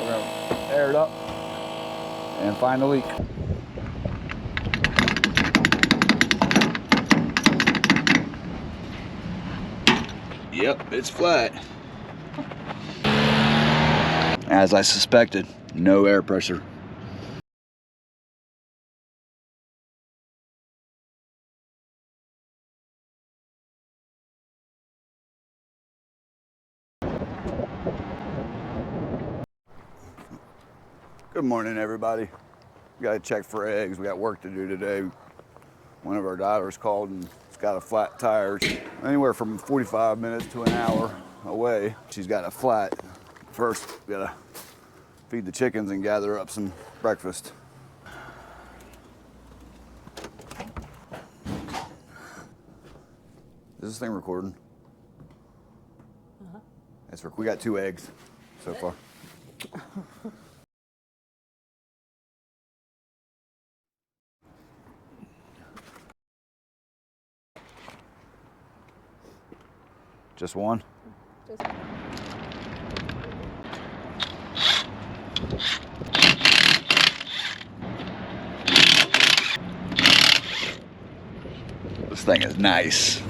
We're gonna air it up and find the leak. Yep, it's flat. As I suspected, no air pressure. Good morning, everybody. We gotta check for eggs. We got work to do today. One of our divers called and it's got a flat tire. Anywhere from 45 minutes to an hour away. She's got a flat. First, we gotta feed the chickens and gather up some breakfast. Is this thing recording? Uh-huh. We got 2 eggs so far. Just one? Just one. This thing is nice.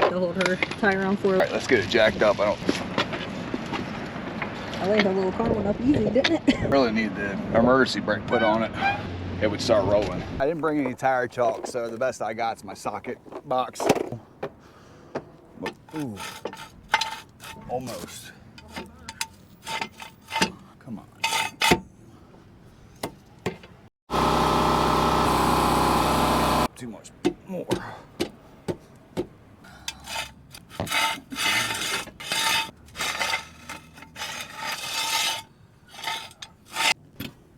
To hold her tire on for. All right, let's get it jacked up. I think the little car went up easy, didn't it? Really need the emergency brake put on it. It would start rolling. I didn't bring any tire chalk, so the best I got is my socket box. But, ooh, almost. Come on. Too much more.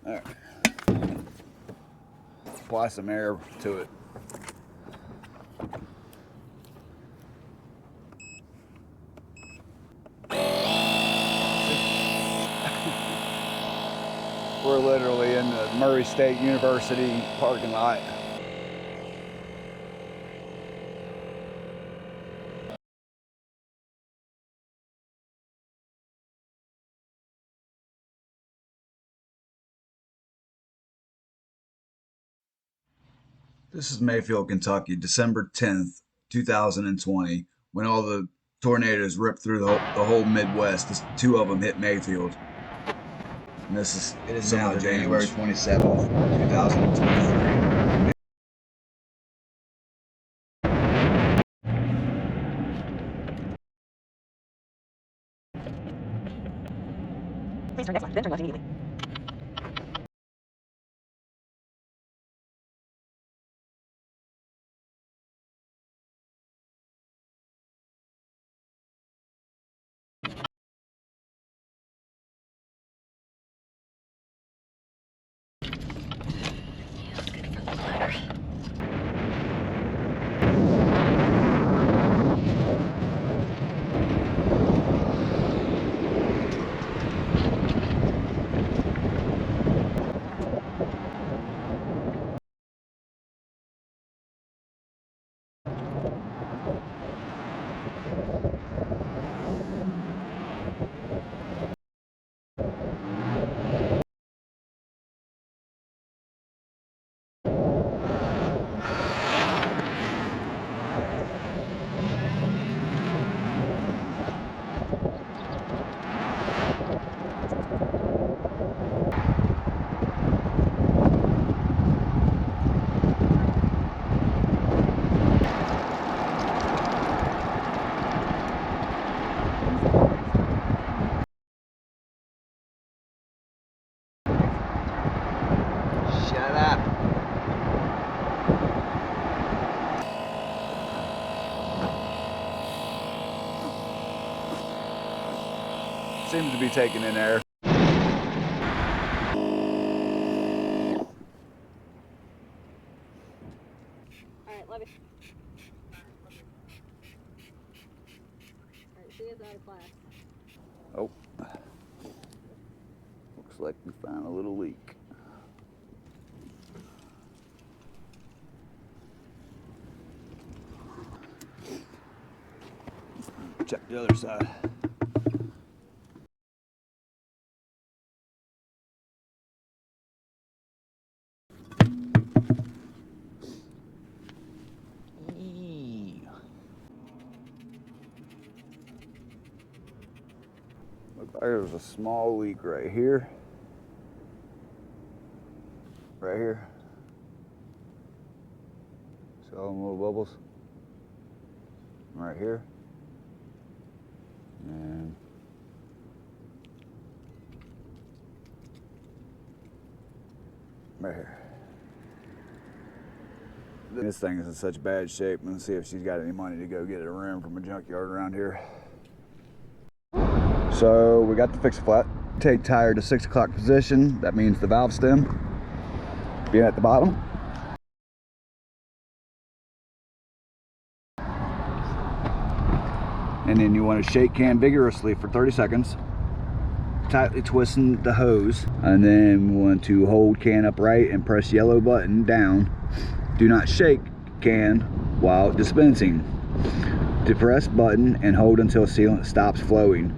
All right. Apply some air to it. We're literally in the Murray State University parking lot. This is Mayfield, Kentucky, December 10th, 2020, when all the tornadoes ripped through the whole Midwest. 2 of them hit Mayfield. And it is now January 27th, 2023. Please turn next left, then turn left immediately. Shut up. Seems to be taking in air. Alright, love you. Alright, see you out of class. Oh. like we found a little leak. Check the other side. Looked like there was a small leak right here. Right here. See all them little bubbles? Right here. And right here. This thing is in such bad shape. Let's see if she's got any money to go get a rim from a junkyard around here. So we got the fix flat. Take tire to 6 o'clock position. That means the valve stem being at the bottom. And then you want to shake can vigorously for 30 seconds. Tightly twisting the hose. And then we want to hold can upright and press yellow button down. Do not shake can while dispensing. Depress button and hold until sealant stops flowing.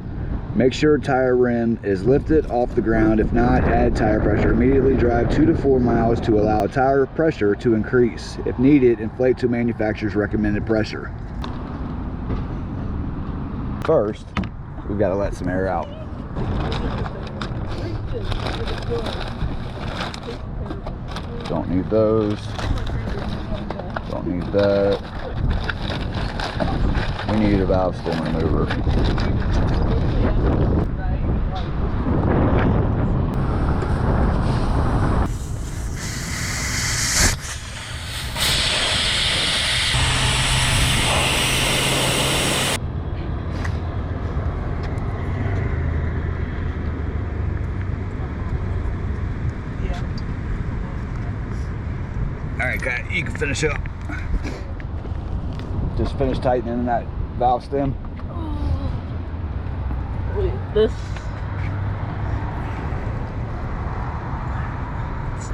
Make sure tire rim is lifted off the ground. If not, add tire pressure. Immediately drive 2 to 4 miles to allow tire pressure to increase. If needed, inflate to manufacturer's recommended pressure. First, we've got to let some air out. Don't need those. Don't need that. We need a valve stem remover. All right, guy, you can finish up. Just finish tightening that valve stem. Wait, this. Let's see.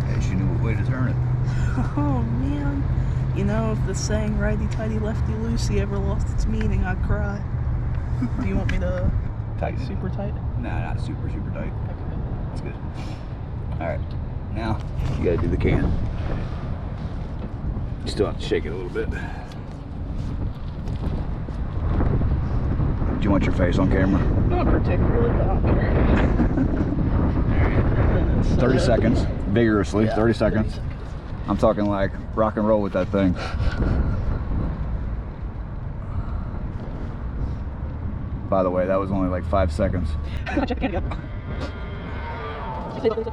Hey, she knew what way to turn it. Oh man. You know, if the saying righty-tighty, lefty-loosey ever lost its meaning, I'd cry. Do you want me to Tight. super tight? Nah, not super tight. Okay. That's good. All right, now you gotta do the can. You still have to shake it a little bit. Do you want your face on camera? Not particularly, but I don't care. 30 seconds, vigorously, Yeah, 30 seconds. I'm talking like rock and roll with that thing. By the way, that was only like 5 seconds. Check the can again. See if I can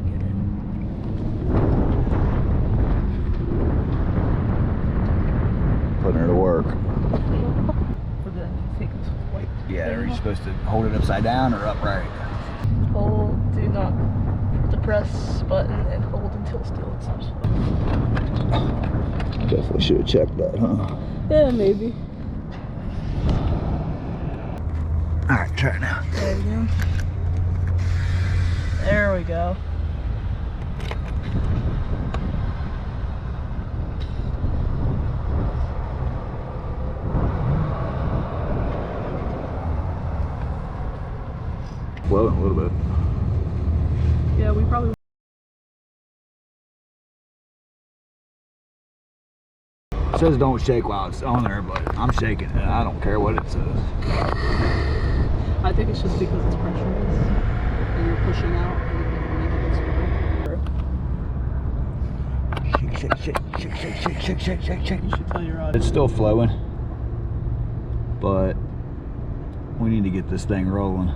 get it. Putting her to work. Or did I think it's white? Yeah, are you supposed to hold it upside down or upright? Hold, do not depress button and hold until steel stops. Definitely should have checked that, huh? Yeah, maybe. All right, try it now. There we go. There we go. Floating a little bit. Yeah, we probably. It says don't shake while it's on there, but I'm shaking it. I don't care what it says. I think it's just because it's pressurized and you're pushing out and you can make it explode. Shake. You should tell your audience. It's still flowing, but we need to get this thing rolling.